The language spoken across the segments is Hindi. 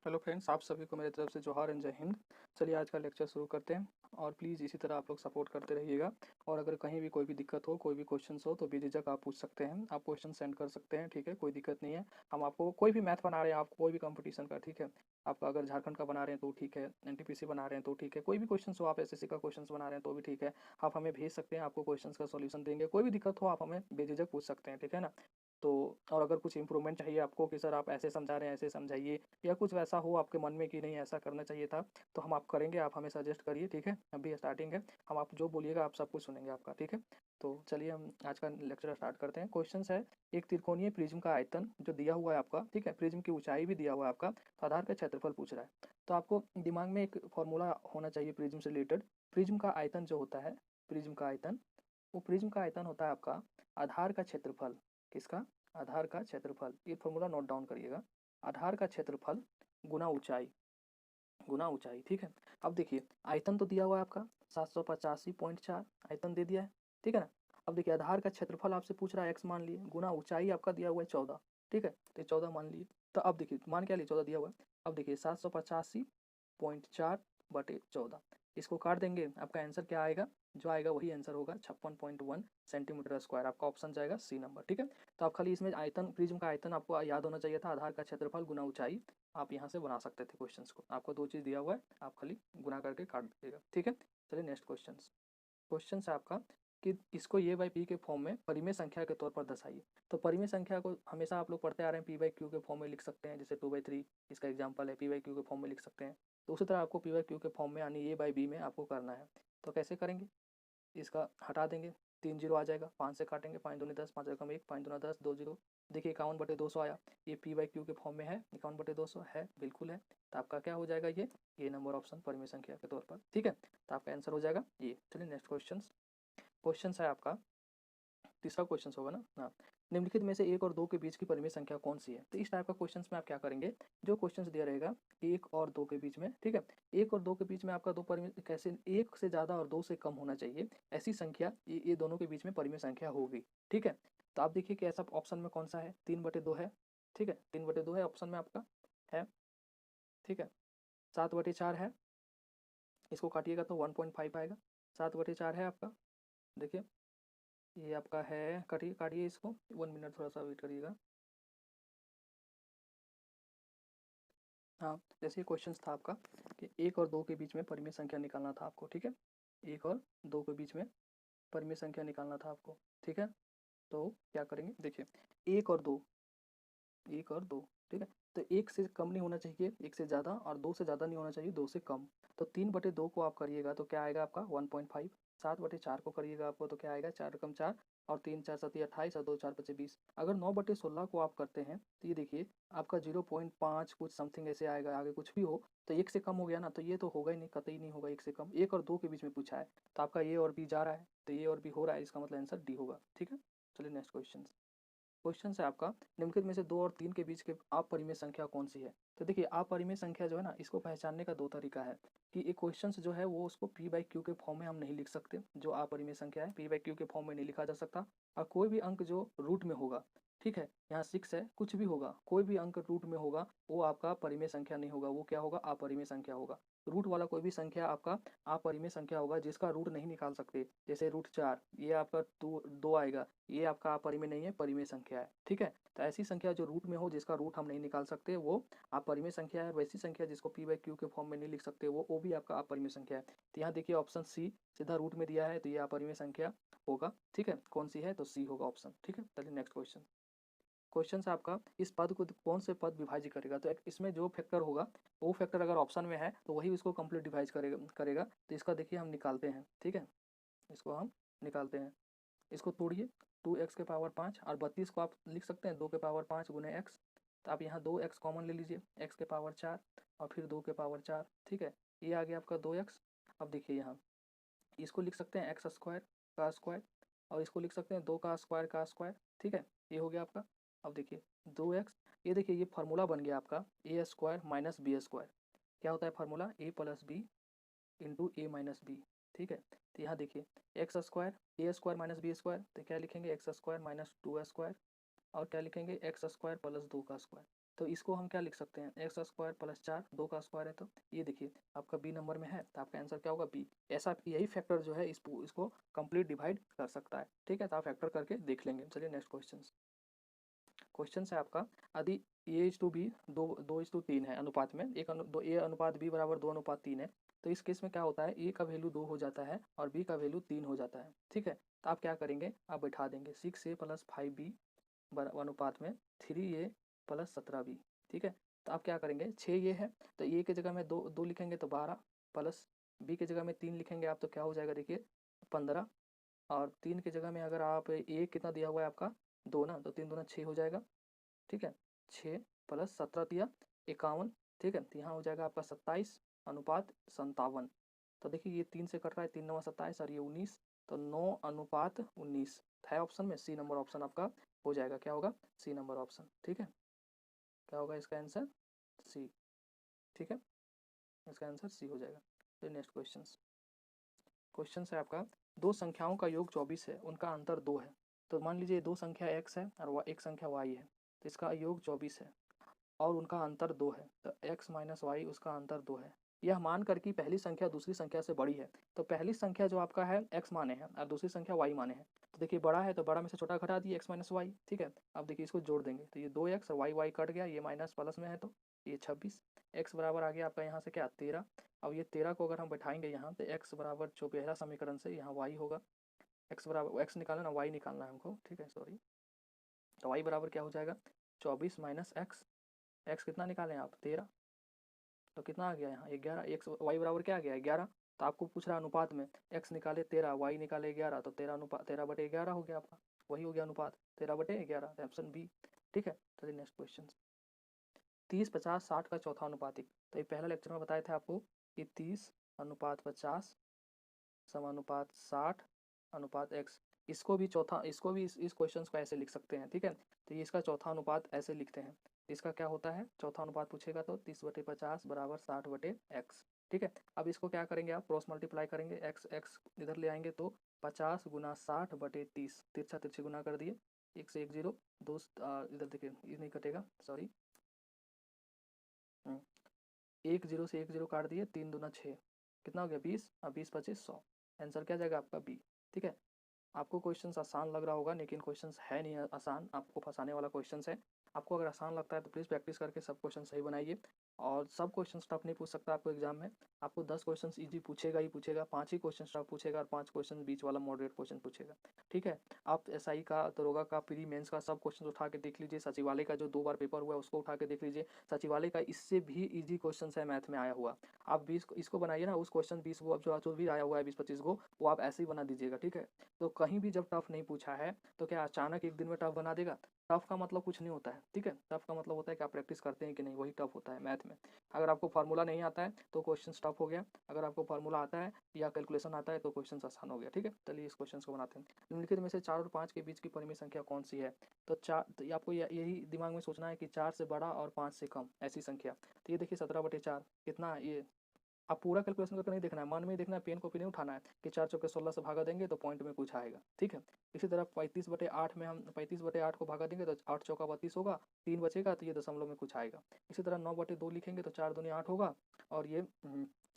हेलो फ्रेंड्स, आप सभी को मेरी तरफ से जोहार एंड जय हिंद। चलिए आज का लेक्चर शुरू करते हैं और प्लीज़ इसी तरह आप लोग सपोर्ट करते रहिएगा। और अगर कहीं भी कोई भी दिक्कत हो, कोई भी क्वेश्चंस हो तो बेझिझक आप पूछ सकते हैं, आप क्वेश्चन सेंड कर सकते हैं, ठीक है, कोई दिक्कत नहीं है। हम आपको कोई भी मैथ बना रहे हैं, आप कोई भी कंपटीशन का, ठीक है, आप अगर झारखंड का बना रहे हैं तो ठीक है, एनटीपीसी बना रहे हैं तो ठीक है, कोई भी क्वेश्चन हो, आप एसएससी का क्वेश्चन बना रहे हैं तो भी ठीक है, आप हमें भेज सकते हैं, आपको क्वेश्चन का सॉल्यूशन देंगे। कोई भी दिक्कत हो आप हमें बेझिझक पूछ सकते हैं, ठीक है ना। तो और अगर कुछ इंप्रूवमेंट चाहिए आपको कि सर आप ऐसे समझा रहे हैं, ऐसे समझाइए, या कुछ वैसा हो आपके मन में कि नहीं ऐसा करना चाहिए था, तो हम आप करेंगे, आप हमें सजेस्ट करिए, ठीक है। अभी स्टार्टिंग है, हम आप जो बोलिएगा आप सब कुछ सुनेंगे आपका, ठीक है। तो चलिए हम आज का लेक्चर स्टार्ट करते हैं। क्वेश्चन है, एक त्रिकोणीय प्रिज्म का आयतन जो दिया हुआ है आपका, ठीक है, प्रिज्म की ऊंचाई भी दिया हुआ है आपका, तो आधार का क्षेत्रफल पूछ रहा है। तो आपको दिमाग में एक फॉर्मूला होना चाहिए प्रिज्म से रिलेटेड। प्रिज्म का आयतन जो होता है, प्रिज्म का आयतन, वो प्रिज्म का आयतन होता है आपका आधार का क्षेत्रफल। किसका? आधार का क्षेत्रफल। ये फॉर्मूला नोट डाउन करिएगा। आधार का क्षेत्रफल गुना ऊंचाई, गुना ऊंचाई, ठीक है। अब देखिए आयतन तो दिया हुआ है आपका 785.4 आयतन दे दिया है, ठीक है ना। अब देखिए आधार का क्षेत्रफल आपसे पूछ रहा है x मान लिए, गुना ऊंचाई आपका दिया हुआ है 14, ठीक है, तो 14 मान लिए। तो अब देखिए मान क्या लिए, 14 दिया हुआ है। अब देखिए 785.4/14, इसको काट देंगे, आपका आंसर क्या आएगा? जो आएगा वही आंसर होगा, 56.1 सेंटीमीटर स्क्वायर। आपका ऑप्शन जाएगा सी नंबर, ठीक है। तो आप खाली इसमें आयतन, प्रिज्म का आयतन आपको याद होना चाहिए था, आधार का क्षेत्रफल गुना ऊंचाई। आप यहाँ से बना सकते थे क्वेश्चंस को। आपको दो चीज़ दिया हुआ है, आप खाली गुना करके काट दीजिएगा, ठीक है। चलिए नेक्स्ट क्वेश्चन। क्वेश्चन है आपका कि इसको ए बाई पी के फॉर्म में परिमेय संख्या के तौर पर दर्शाइए। तो परिमेय संख्या को हमेशा आप लोग पढ़ते आ रहे हैं, पी बाई क्यू के फॉर्म में लिख सकते हैं, जैसे 2/3 इसका एग्जाम्पल है, पी बाई क्यू के फॉर्म में लिख सकते हैं। तो उसी तरह आपको पी बाई क्यू के फॉर्म में यानी ए बाई बी में आपको करना है। तो कैसे करेंगे? इसका हटा देंगे, 3 जीरो आ जाएगा, 5 से काटेंगे, 5 दूनी 10, 5 एकम 1, 5 दूना 10, 2 जीरो। देखिए 51/200 आया। ये पी बाई क्यू के फॉर्म में है, 51/200 है, बिल्कुल है। तो आपका क्या हो जाएगा? ये नंबर ऑप्शन परिमेय संख्या के तौर पर, ठीक है। तो आपका आंसर हो जाएगा ये। चलिए नेक्स्ट क्वेश्चन। क्वेश्चन है आपका, तीसरा क्वेश्चन होगा ना, हाँ। निम्नलिखित में से एक और दो के बीच की परिमेय संख्या कौन सी है? तो इस टाइप का क्वेश्चन में आप क्या करेंगे, जो क्वेश्चन दिया रहेगा एक और दो के बीच में, ठीक है, एक और दो के बीच में आपका दो परिमेय कैसे, एक से ज़्यादा और दो से कम होना चाहिए, ऐसी संख्या ये दोनों के बीच में परिमेय संख्या होगी, ठीक है। तो आप देखिए कि ऐसा ऑप्शन में कौन सा है, 3/2 है, ठीक है, 3/2 है ऑप्शन में आपका, है, ठीक है। 7/4 है, इसको काटिएगा तो 1.5 आएगा। 7/4 है आपका, देखिए ये आपका है, काटिए काटिए इसको, 1 मिनट थोड़ा सा वेट करिएगा। हाँ, जैसे क्वेश्चन था आपका कि एक और दो के बीच में परिमेय संख्या निकालना था आपको, ठीक है, एक और दो के बीच में परिमेय संख्या निकालना था आपको, ठीक है। तो क्या करेंगे, देखिए एक और दो, एक और दो, ठीक है। तो एक से कम नहीं होना चाहिए, एक से ज़्यादा, और दो से ज़्यादा नहीं होना चाहिए, दो से कम। तो 3/2 को आप करिएगा तो क्या आएगा आपका 1.5। 7/4 को करिएगा आपको तो क्या आएगा, 4 × 4, और 3 × 4 = 28, और 2 × 4 = 20। अगर 9/16 को आप करते हैं तो ये देखिए आपका 0.5 कुछ समथिंग ऐसे आएगा, आगे कुछ भी हो तो एक से कम हो गया ना, तो ये तो होगा ही नहीं, कतई नहीं होगा एक से कम। एक और दो के बीच में पूछा है तो आपका ए और बी जा रहा है, तो ए और बी हो रहा है, इसका मतलब आंसर डी होगा, ठीक है। चलिए नेक्स्ट क्वेश्चन। क्वेश्चन है आपका, निम्नलिखित में से 2 और 3 के बीच के अपरिमेय संख्या कौन सी है? तो देखिए अपरिमेय संख्या जो है ना, इसको पहचानने का दो तरीका है कि एक क्वेश्चन जो है वो उसको पी बाई क्यू के फॉर्म में हम नहीं लिख सकते, जो अपरिमेय संख्या है पी बाई क्यू के फॉर्म में नहीं लिखा जा सकता। और कोई भी अंक जो रूट में होगा, ठीक है, यहाँ 6 है, कुछ भी होगा, कोई भी अंक रूट में होगा वो आपका परिमेय संख्या नहीं होगा, वो क्या होगा, अपरिमेय संख्या होगा। रूट वाला कोई भी संख्या आपका अपरिमेय संख्या होगा, जिसका रूट नहीं निकाल सकते। जैसे √4, ये आपका दो आएगा, ये आपका अपरिमेय नहीं है, परिमेय संख्या है, ठीक है। तो ऐसी संख्या जो रूट में हो, जिसका रूट हम नहीं निकाल सकते, वो अपरिमेय संख्या है। वैसी संख्या जिसको पी बाई क्यू के फॉर्म में नहीं लिख सकते, वो भी आपका अपरिमेय संख्या है। तो यहाँ देखिए ऑप्शन सी सीधा रूट में दिया है, तो ये अपरिमेय संख्या होगा, ठीक है। कौन सी है? तो सी होगा ऑप्शन, ठीक है। चलिए नेक्स्ट क्वेश्चन। क्वेश्चन है आपका, इस पद को कौन से पद विभाजित करेगा? तो इसमें जो फैक्टर होगा, वो फैक्टर अगर ऑप्शन में है तो वही उसको कंप्लीट डिवाइड करेगा। तो इसका देखिए हम निकालते हैं, ठीक है, इसको हम निकालते हैं। इसको तोड़िए, 2x⁵ और 32 को आप लिख सकते हैं 2⁵ × x। तो आप यहाँ 2x कॉमन ले लीजिए, x⁴ और फिर 2⁴, ठीक है। ये आ गया आपका 2x। अब देखिए यहाँ इसको लिख सकते हैं x² का स्क्वायर, और इसको लिख सकते हैं 2 का स्क्वायर का स्क्वायर, ठीक है। ये हो गया आपका। अब देखिए 2x, ये देखिए ये फार्मूला बन गया आपका a² - b²। क्या होता है formula? a + b × a - b, ठीक है। तो यहाँ देखिए x² a² - b², तो क्या लिखेंगे x² - 2² और क्या लिखेंगे x² + 2 का स्क्वायर। तो इसको हम क्या लिख सकते हैं, एक्स स्क्वायर प्लस 4, 2 का स्क्वायर है, तो ये देखिए आपका बी नंबर में है, तो आपका आंसर क्या होगा बी। ऐसा यही फैक्टर जो है इसको कंप्लीट डिवाइड कर सकता है, ठीक है, तो आप फैक्टर करके देख लेंगे। चलिए नेक्स्ट क्वेश्चन है आपका, यदि A:B 2:3 है अनुपात में, A अनुपात B बराबर 2:3 है, तो इस केस में क्या होता है, A का वैल्यू 2 हो जाता है और B का वैल्यू 3 हो जाता है, ठीक है। तो आप क्या करेंगे, आप बैठा देंगे 6A प्लस 5B अनुपात में 3A प्लस 17B, ठीक है। तो आप क्या करेंगे, 6 है तो A की जगह में दो लिखेंगे तो 12, प्लस B की जगह में 3 लिखेंगे आप तो क्या हो जाएगा, देखिए 15, और 3 की जगह में अगर आप A कितना दिया हुआ है आपका 2 ना, तो 3 दूना 6 हो जाएगा, ठीक है। 6 प्लस 17 दिया 51, ठीक है, तो यहाँ हो जाएगा आपका 27 अनुपात 57। तो देखिए ये 3 से कट रहा है, 3 9 27 और ये 19, तो 9 अनुपात 19 है ऑप्शन में, सी नंबर ऑप्शन आपका हो जाएगा, क्या होगा, सी नंबर ऑप्शन, ठीक है। क्या होगा इसका आंसर, सी, ठीक है, इसका आंसर सी हो जाएगा। तो नेक्स्ट क्वेश्चन है आपका, दो संख्याओं का योग 24 है, उनका अंतर 2 है। तो मान लीजिए दो संख्या x है और एक संख्या y है, तो इसका योग 24 है और उनका अंतर 2 है, तो x माइनस वाई उसका अंतर 2 है। यह मानकर कि पहली संख्या दूसरी संख्या से बड़ी है, तो पहली संख्या जो आपका है x माने है और दूसरी संख्या y माने है, तो देखिए बड़ा है तो बड़ा में से छोटा घटा दिए x माइनस वाई, ठीक है। अब देखिए इसको जोड़ देंगे तो ये 2x और y कट गया, ये माइनस प्लस में है तो ये 26, x बराबर आ गया आपका यहाँ से क्या 13। अब ये 13 को अगर हम बैठाएंगे यहाँ तो x बराबर जो पहला समीकरण से यहाँ y होगा, x बराबर x निकालना ना y निकालना है हमको, ठीक है, सॉरी। तो y बराबर क्या हो जाएगा 24 माइनस x कितना निकालें आप 13, तो कितना आ गया यहाँ 11, x y बराबर क्या आ गया 11। तो आपको पूछ रहा अनुपात में, x निकाले 13 y निकाले 11, तो 13/11 हो गया आपका, वही हो गया अनुपात 13/11, ऑप्शन बी, ठीक है। चलिए नेक्स्ट क्वेश्चन, 30 50 60 का चौथा अनुपातिक। तो ये पहला लेक्चर में बताया था आपको कि 30:50 समानुपात 60 अनुपात x, इसको भी चौथा, इसको भी इस क्वेश्चन को ऐसे लिख सकते हैं, ठीक है। तो ये इसका चौथा अनुपात ऐसे लिखते हैं, इसका क्या होता है, चौथा अनुपात पूछेगा तो 30/50 बराबर 60/x, ठीक है। अब इसको क्या करेंगे आप क्रॉस मल्टीप्लाई करेंगे, x इधर ले आएंगे तो 50 गुना 60/30, तिरछा तिरछी गुना कर दिए, एक से एक जीरो, दो इधर देखिए ये नहीं कटेगा, सॉरी, एक जीरो से एक जीरो काट दिए, 3 दूना 6, कितना हो गया 20, और 20 25 100, आंसर क्या जाएगा आपका बी, ठीक है। आपको क्वेश्चंस आसान लग रहा होगा लेकिन क्वेश्चंस है नहीं आसान, आपको फंसाने वाला क्वेश्चंस है। आपको अगर आसान लगता है तो प्लीज़ प्रैक्टिस करके सब क्वेश्चन सही बनाइए, और सब क्वेश्चन टफ नहीं पूछ सकता आपको एग्जाम में। आपको 10 क्वेश्चन इजी पूछेगा ही पूछेगा, 5 ही क्वेश्चन टफ पूछेगा और 5 क्वेश्चन बीच वाला मॉडरेट क्वेश्चन पूछेगा, ठीक है। आप एसआई का, दरोगा का, प्री मेंस का सब क्वेश्चन उठा के देख लीजिए, सचिवालय का जो 2 बार पेपर हुआ है उसको उठा के देख लीजिए, सचिवालय का इससे भी ईजी क्वेश्चन है मैथ में आया हुआ। आप 20 इसको बनाइए ना, उस क्वेश्चन 20 वो जो भी आया हुआ है 20 25 को, वो आप ऐसे ही बना दीजिएगा, ठीक है। तो कहीं भी जब टफ नहीं पूछा है तो क्या अचानक एक दिन में टफ बना देगा, टफ का मतलब कुछ नहीं होता है, ठीक है। टफ का मतलब होता है कि आप प्रैक्टिस करते हैं कि नहीं, वही टफ होता है मैथ में। अगर आपको फार्मूला नहीं आता है तो क्वेश्चन टफ हो गया, अगर आपको फार्मूला आता है या कैलकुलेशन आता है तो क्वेश्चन आसान हो गया, ठीक है। चलिए इस क्वेश्चन को बनाते हैं, निम्नलिखित में से 4 और 5 के बीच की परिमेय संख्या कौन सी है। तो चार, तो आपको यही दिमाग में सोचना है कि 4 से बड़ा और 5 से कम ऐसी संख्या। तो ये देखिए 17/4 कितना, ये आप पूरा कैलकुलेशन करके नहीं देखना है, मन में ही देखना है, पेन कॉपी नहीं उठाना है कि 4 चौके 16 से भागा देंगे तो पॉइंट में कुछ आएगा, ठीक है। इसी तरह 35/8 में हम 35/8 को भागा देंगे तो 8 चौका 32 होगा, 3 बचेगा तो ये दशमलव में कुछ आएगा। इसी तरह 9/2 लिखेंगे तो 4 दूनी 8 होगा, और ये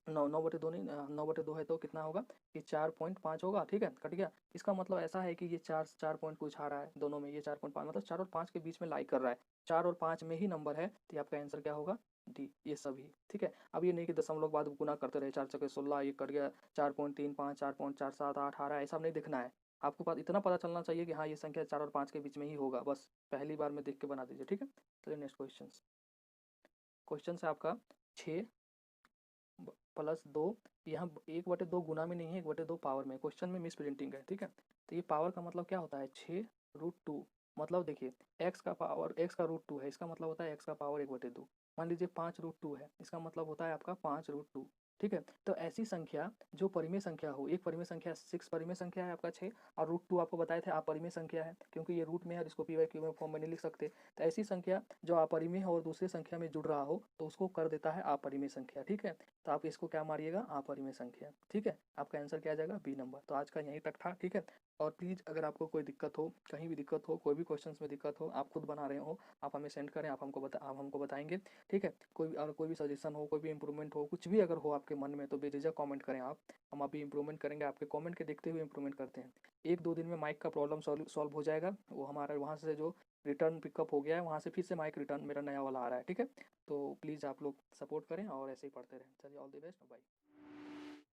9/2 नहीं, 9/2 है तो कितना होगा कि 4.5 होगा, ठीक है, कट गया। इसका मतलब ऐसा है कि ये 4 पॉइंट कुछ आ रहा है दोनों में, ये 4.5 मतलब 4 और 5 के बीच में लाइक कर रहा है, 4 और 5 में ही नंबर है, तो आपका आंसर क्या होगा डी, ये सभी, ठीक है। अब ये नहीं कि दशमलव बाद गुना करते रहे, 4 चौके 16, ये कट गया 4.35 4.47 8 आ रहा है, ऐसा नहीं देखना है। आपको बात इतना पता चलना चाहिए कि हाँ ये संख्या 4 और 5 के बीच में ही होगा, बस पहली बार में देख के बना दीजिए, ठीक है। चलिए नेक्स्ट क्वेश्चन है आपका 6 प्लस 2, यहाँ 1/2 गुना में नहीं है, 1/2 पावर में, क्वेश्चन में मिस प्रिंटिंग है, ठीक है। तो ये पावर का मतलब क्या होता है 6√2, मतलब देखिए x का पावर, x का √2 है, इसका मतलब होता है x का पावर 1/2। मान लीजिए 5√2 है, इसका मतलब होता है आपका 5√2, ठीक है। तो ऐसी संख्या जो परिमेय संख्या हो, एक परिमेय संख्या 6 परिमेय संख्या है आपका 6 और √2 आपको बताए थे अपरिमेय संख्या है, क्योंकि ये रूट में है और इसको p/q में फॉर्म में नहीं लिख सकते। तो ऐसी संख्या जो अपरिमेय हो और दूसरी संख्या में जुड़ रहा हो तो उसको कर देता है अपरिमेय संख्या। ठीक है, तो आप इसको क्या मारिएगा, अपरिमेय संख्या। ठीक है, आपका आंसर क्या आ जाएगा, बी नंबर। तो आज का यहीं तक था। ठीक है, और प्लीज़ अगर आपको कोई दिक्कत हो, कहीं भी दिक्कत हो, कोई भी क्वेश्चन में दिक्कत हो, आप खुद बना रहे हो, आप हमें सेंड करें, आप हमको बताएंगे। ठीक है, कोई भी सजेशन हो, कोई भी इंप्रूवमेंट हो, कुछ भी अगर हो आपके मन में तो बेझिझक कमेंट करें आप। हम अभी इंप्रूवमेंट करेंगे, आपके कमेंट के देखते हुए इंप्रूवमेंट करते हैं। 1-2 दिन में माइक का प्रॉब्लम सॉल्व हो जाएगा। वो हमारा वहाँ से जो रिटर्न पिकअप हो गया है वहाँ से फिर से माइक रिटर्न मेरा नया वाला आ रहा है। ठीक है, तो प्लीज़ आप लोग सपोर्ट करें और ऐसे ही पढ़ते रहें। चलिए, ऑल द बेस्ट, बाय।